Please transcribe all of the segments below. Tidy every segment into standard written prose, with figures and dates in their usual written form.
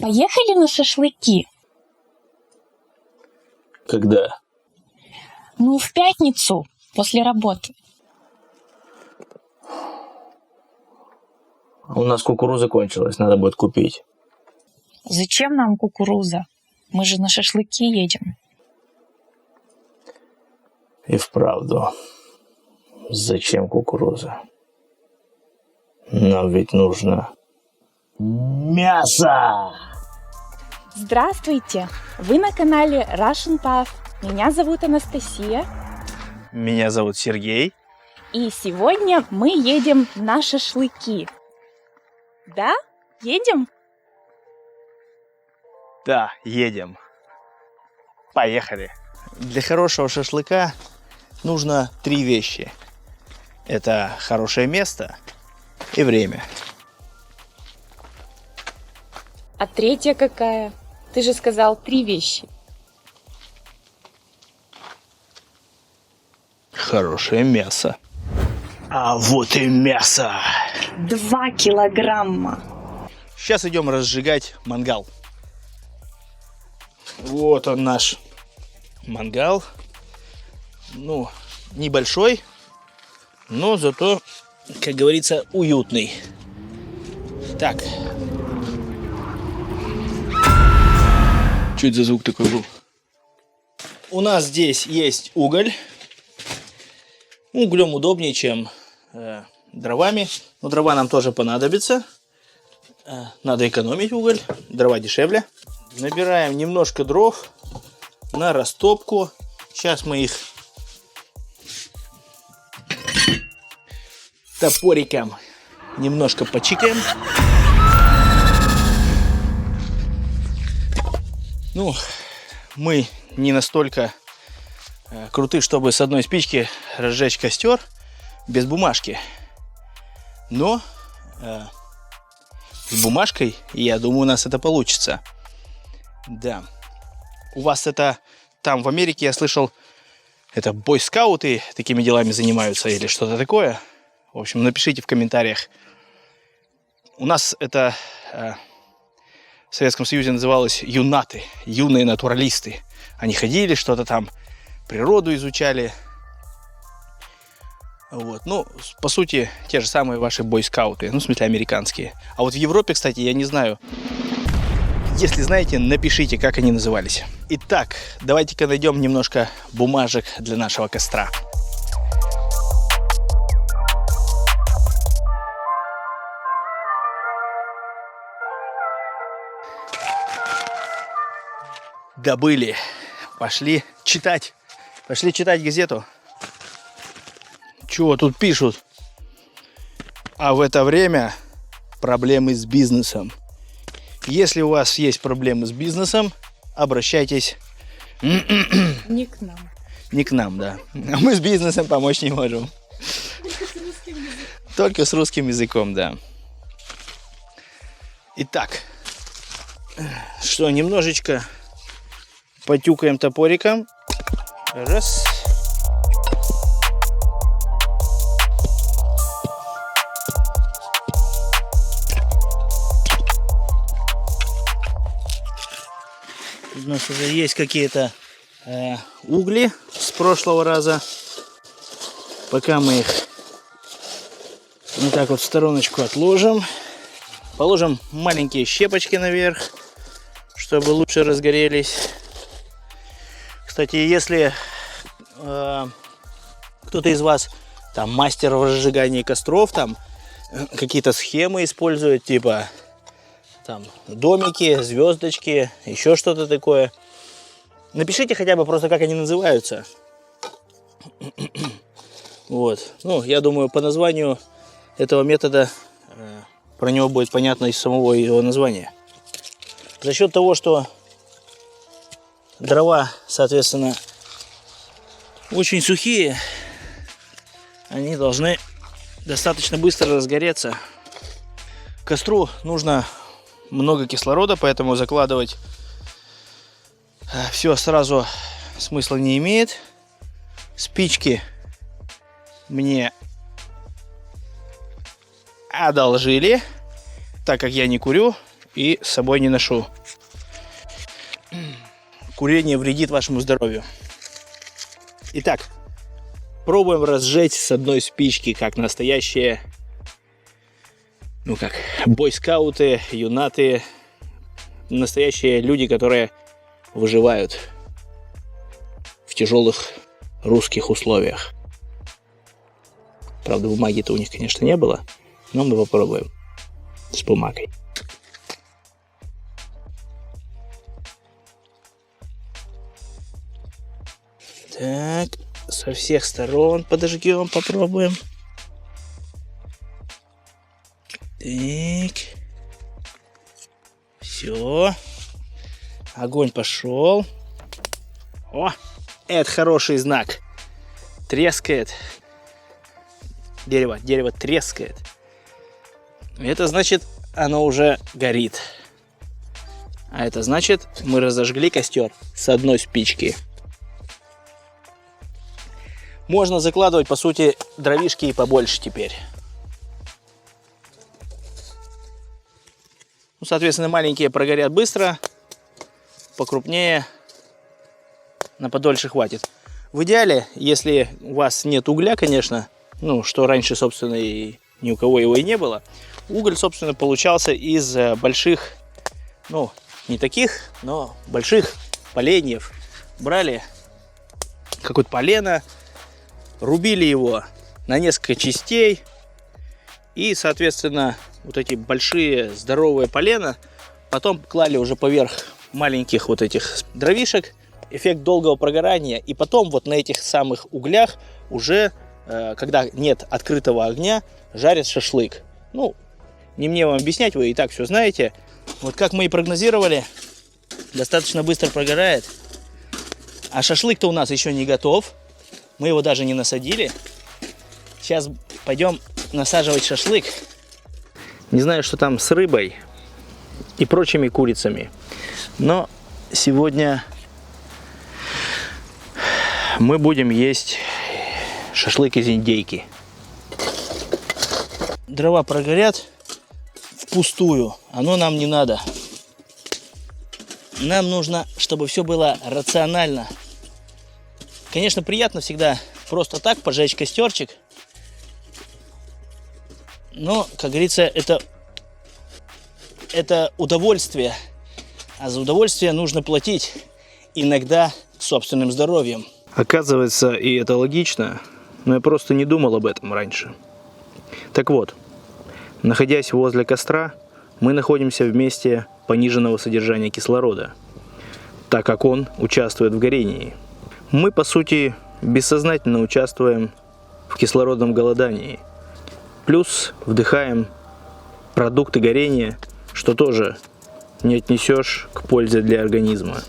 Поехали на шашлыки? Когда? Ну, в пятницу, после работы. У нас кукуруза кончилась, надо будет купить. Зачем нам кукуруза? Мы же на шашлыки едем. И вправду, зачем кукуруза? Нам ведь нужно мясо! Здравствуйте! Вы на канале Russian Puff. Меня зовут Анастасия. Меня зовут Сергей. И сегодня мы едем на шашлыки. Да? Едем? Да, едем. Поехали. Для хорошего шашлыка нужно 3 вещи. Это хорошее место и время. А третья какая? Ты же сказал 3 вещи. Хорошее мясо. А вот и мясо. 2 килограмма. Сейчас идем разжигать мангал. Вот он наш мангал. Ну, небольшой, но зато, как говорится, уютный. Так. Что это за звук такой был? У нас здесь есть уголь. Углем удобнее, чем дровами. Но дрова нам тоже понадобится. Надо экономить уголь. Дрова дешевле. Набираем немножко дров на растопку. Сейчас мы их топориком немножко почикаем. Ну, мы не настолько круты, чтобы с одной спички разжечь костер без бумажки. Но с бумажкой, я думаю, у нас это получится. Да. У вас это там в Америке, я слышал, это бойскауты такими делами занимаются или что-то такое. В общем, напишите в комментариях. У нас это в Советском Союзе называлось юнаты, юные натуралисты. Они ходили, что-то там, природу изучали. Вот. Ну, по сути, те же самые ваши бойскауты, ну, в смысле, американские. А вот в Европе, кстати, я не знаю. Если знаете, напишите, как они назывались. Итак, давайте-ка найдем немножко бумажек для нашего костра. Добыли. Пошли читать. Пошли читать газету. Чего тут пишут? А в это время проблемы с бизнесом. Если у вас есть проблемы с бизнесом, обращайтесь Не к нам. не к нам, да. А мы с бизнесом помочь не можем. Только с русским языком, да. Итак, что, немножечко потюкаем топориком. Раз. У нас уже есть какие-то угли с прошлого раза. Пока мы их вот так вот в стороночку отложим. Положим маленькие щепочки наверх, чтобы лучше разгорелись. Кстати, если кто-то из вас там мастер в разжигании костров, там какие-то схемы использует, типа там домики, звездочки, еще что-то такое, напишите хотя бы просто, как они называются. Вот. Ну, я думаю, по названию этого метода про него будет понятно из самого его названия. За счет того, что дрова, соответственно, очень сухие, они должны достаточно быстро разгореться. К костру нужно много кислорода, поэтому закладывать все сразу смысла не имеет. Спички мне одолжили, так как я не курю и с собой не ношу. Курение вредит вашему здоровью. Итак, пробуем разжечь с одной спички, как настоящие, бойскауты, юнаты, настоящие люди, которые выживают в тяжелых русских условиях. Правда, бумаги-то у них, конечно, не было, но мы попробуем с бумагой. Так, со всех сторон подожгем, попробуем. Так. Все. Огонь пошел. О, это хороший знак. Трескает. Дерево трескает. Это значит, оно уже горит. А это значит, мы разожгли костер с одной спички. Можно закладывать, по сути, дровишки и побольше теперь. Ну, соответственно, маленькие прогорят быстро, покрупнее на подольше хватит. В идеале, если у вас нет угля, конечно, что раньше, собственно, и ни у кого его и не было, уголь, собственно, получался из больших, не таких, но больших поленьев. Брали какое-то полено, рубили его на несколько частей и, соответственно, вот эти большие здоровые полена потом клали уже поверх маленьких вот этих дровишек. Эффект долгого прогорания. И потом вот на этих самых углях уже, когда нет открытого огня, жарят шашлык. Не мне вам объяснять, вы и так все знаете. Вот как мы и прогнозировали, достаточно быстро прогорает. А шашлык-то у нас еще не готов. Мы его даже не насадили. Сейчас пойдем насаживать шашлык. Не знаю, что там с рыбой и прочими курицами. Но сегодня мы будем есть шашлык из индейки. Дрова прогорят впустую. Оно нам не надо. Нам нужно, чтобы все было рационально. Конечно, приятно всегда просто так пожечь костерчик. Но, как говорится, это удовольствие. А за удовольствие нужно платить. Иногда собственным здоровьем. Оказывается, и это логично, но я просто не думал об этом раньше. Так вот, находясь возле костра, мы находимся в месте пониженного содержания кислорода, так как он участвует в горении. Мы, по сути, бессознательно участвуем в кислородном голодании. Плюс вдыхаем продукты горения, что тоже не отнесешь к пользе для организма.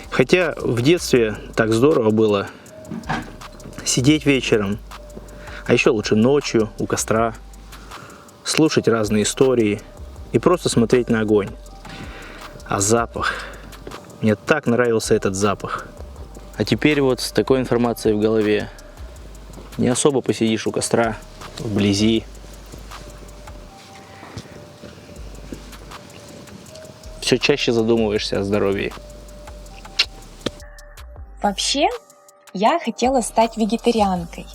Хотя в детстве так здорово было сидеть вечером, а еще лучше ночью у костра, слушать разные истории и просто смотреть на огонь. А запах, мне так нравился этот запах. А теперь вот с такой информацией в голове не особо посидишь у костра, вблизи. Все чаще задумываешься о здоровье. Вообще, я хотела стать вегетарианкой.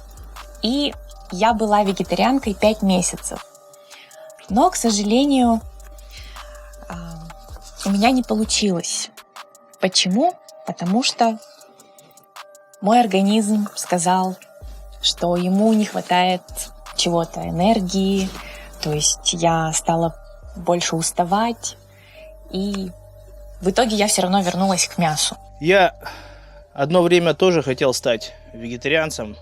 И я была вегетарианкой 5 месяцев. Но, к сожалению, у меня не получилось. Почему? Потому что мой организм сказал, что ему не хватает чего-то, энергии. То есть я стала больше уставать. И в итоге я все равно вернулась к мясу. Я одно время тоже хотел стать вегетарианцем.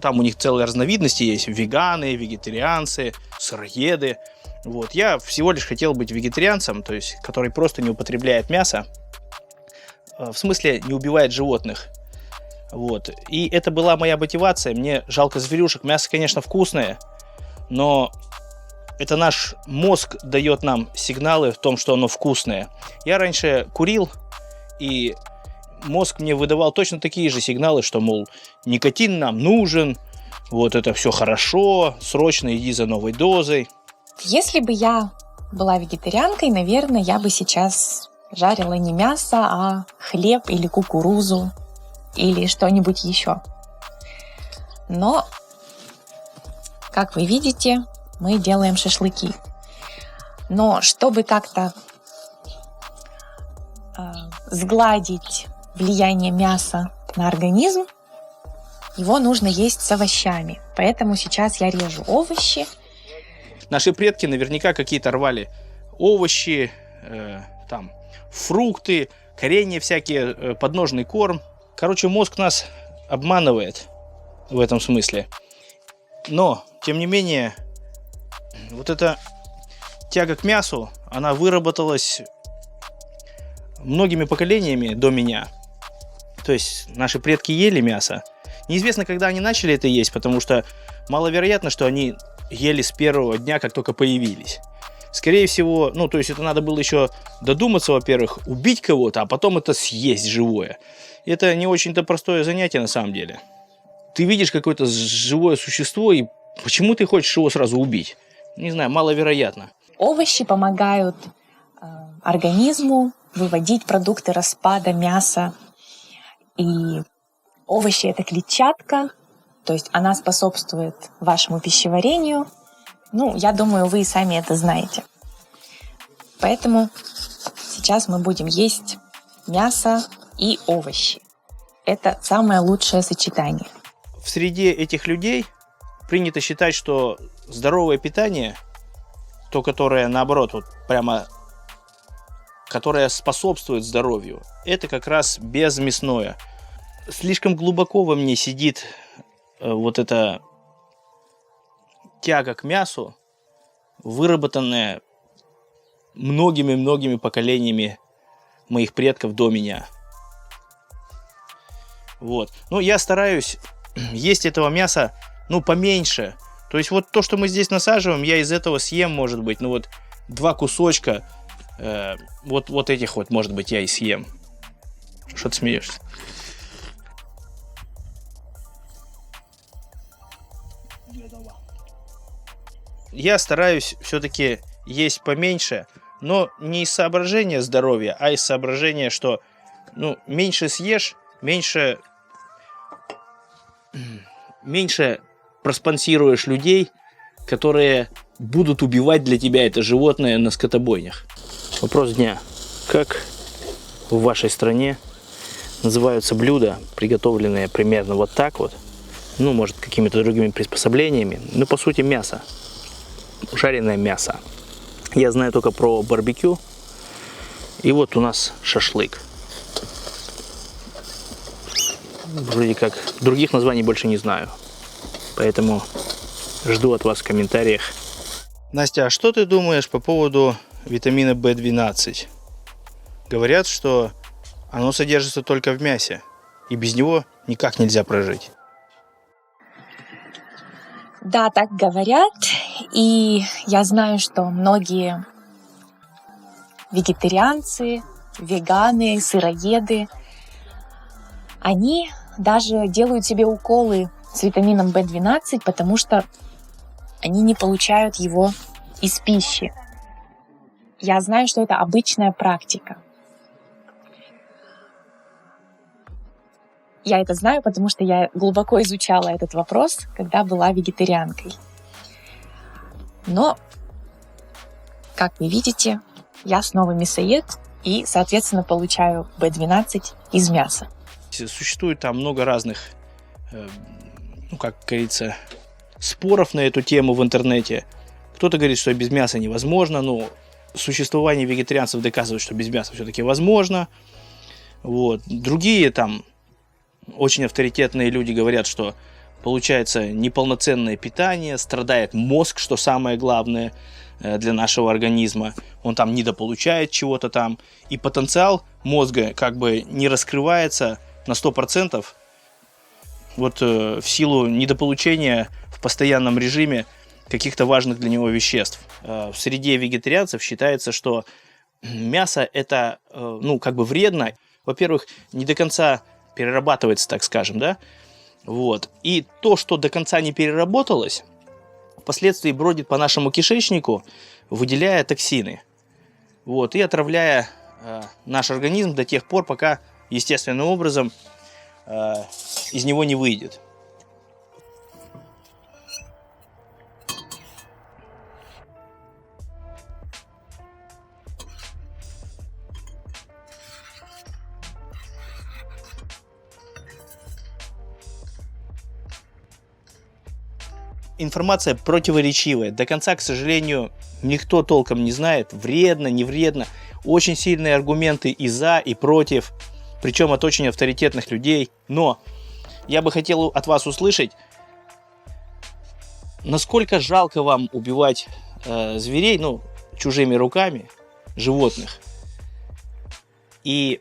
Там у них целые разновидности есть. Веганы, вегетарианцы, сыроеды. Вот. Я всего лишь хотел быть вегетарианцем, то есть, который просто не употребляет мясо. В смысле, не убивает животных. Вот. И это была моя мотивация. Мне жалко зверюшек. Мясо, конечно, вкусное, но это наш мозг дает нам сигналы в том, что оно вкусное. Я раньше курил, и мозг мне выдавал точно такие же сигналы, что, мол, никотин нам нужен, вот это все хорошо, срочно иди за новой дозой. Если бы я была вегетарианкой, наверное, я бы сейчас жарила не мясо, а хлеб или кукурузу или что-нибудь еще. Но, как вы видите, мы делаем шашлыки. Но чтобы как-то сгладить влияние мяса на организм, его нужно есть с овощами. Поэтому сейчас я режу овощи. Наши предки наверняка какие-то рвали овощи, там, фрукты, коренья всякие, подножный корм. Короче, мозг нас обманывает в этом смысле. Но, тем не менее, вот эта тяга к мясу, она выработалась многими поколениями до меня. То есть наши предки ели мясо. Неизвестно, когда они начали это есть, потому что маловероятно, что они ели с первого дня, как только появились. Скорее всего, ну, то есть это надо было еще додуматься, во-первых, убить кого-то, а потом это съесть живое. Это не очень-то простое занятие на самом деле. Ты видишь какое-то живое существо, и почему ты хочешь его сразу убить? Не знаю, маловероятно. Овощи помогают организму выводить продукты распада мяса. И овощи – это клетчатка, то есть она способствует вашему пищеварению. Ну, я думаю, вы и сами это знаете. Поэтому сейчас мы будем есть мясо и овощи. Это самое лучшее сочетание. В среде этих людей принято считать, что здоровое питание, то, которое наоборот, вот прямо, которое способствует здоровью, это как раз безмясное. Слишком глубоко во мне сидит вот эта тяга к мясу, выработанная многими-многими поколениями моих предков до меня. Вот. Ну, я стараюсь есть этого мяса, ну, поменьше. То есть вот то, что мы здесь насаживаем, я из этого съем, может быть, ну вот 2 кусочка, вот этих вот, может быть, я и съем. Что ты смеешься? Я стараюсь все-таки есть поменьше, но не из соображения здоровья, а из соображения, что, ну, меньше съешь, меньше проспонсируешь людей, которые будут убивать для тебя это животное на скотобойнях. Вопрос дня. Как в вашей стране называются блюда, приготовленные примерно вот так вот, ну, может, какими-то другими приспособлениями, но по сути мясо, жареное мясо. Я знаю только про барбекю, и вот у нас шашлык. Вроде как других названий больше не знаю, поэтому жду от вас в комментариях. Настя, а что ты думаешь по поводу витамина В12? Говорят, что оно содержится только в мясе, и без него никак нельзя прожить. Да, так говорят, и я знаю, что многие вегетарианцы, веганы, сыроеды, они даже делают себе уколы с витамином В12, потому что они не получают его из пищи. Я знаю, что это обычная практика. Я это знаю, потому что я глубоко изучала этот вопрос, когда была вегетарианкой. Но, как вы видите, я снова мясоед и, соответственно, получаю В12 из мяса. Существует там много разных, ну, как говорится, споров на эту тему в интернете. Кто-то говорит, что без мяса невозможно, но существование вегетарианцев доказывает, что без мяса все-таки возможно. Вот. Другие там очень авторитетные люди говорят, что получается неполноценное питание, страдает мозг, что самое главное для нашего организма. Он там недополучает чего-то там. И потенциал мозга как бы не раскрывается на 100%. Вот в силу недополучения в постоянном режиме каких-то важных для него веществ. В среде вегетарианцев считается, что мясо это, ну, как бы вредно. Во-первых, не до конца перерабатывается, так скажем, да? Вот. И то, что до конца не переработалось, впоследствии бродит по нашему кишечнику, выделяя токсины. Вот, и отравляя наш организм до тех пор, пока естественным образом из него не выйдет. Информация противоречивая. До конца, к сожалению, никто толком не знает, вредно, не вредно. Очень сильные аргументы и за, и против, причем от очень авторитетных людей. Но я бы хотел от вас услышать, насколько жалко вам убивать зверей, ну, чужими руками, животных. И,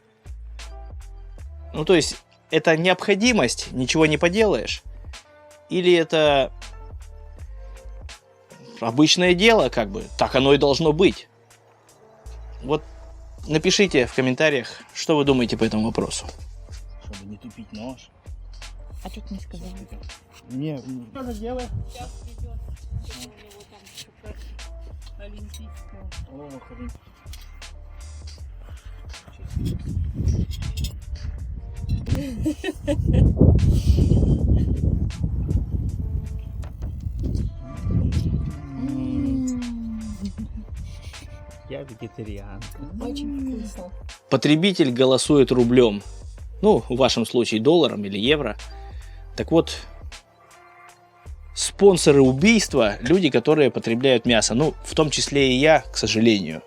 ну, то есть, это необходимость, ничего не поделаешь, или это обычное дело, как бы, так оно и должно быть. Вот напишите в комментариях, что вы думаете по этому вопросу. Чтобы не тупить нож. А что ты не сказал? Не, что же делаешь? Сейчас идет, у него там что-то олимпийское. Я вегетарианка. Очень вкусно. Потребитель голосует рублем. Ну, в вашем случае долларом или евро. Так вот, спонсоры убийства — люди, которые потребляют мясо. Ну, в том числе и я, к сожалению.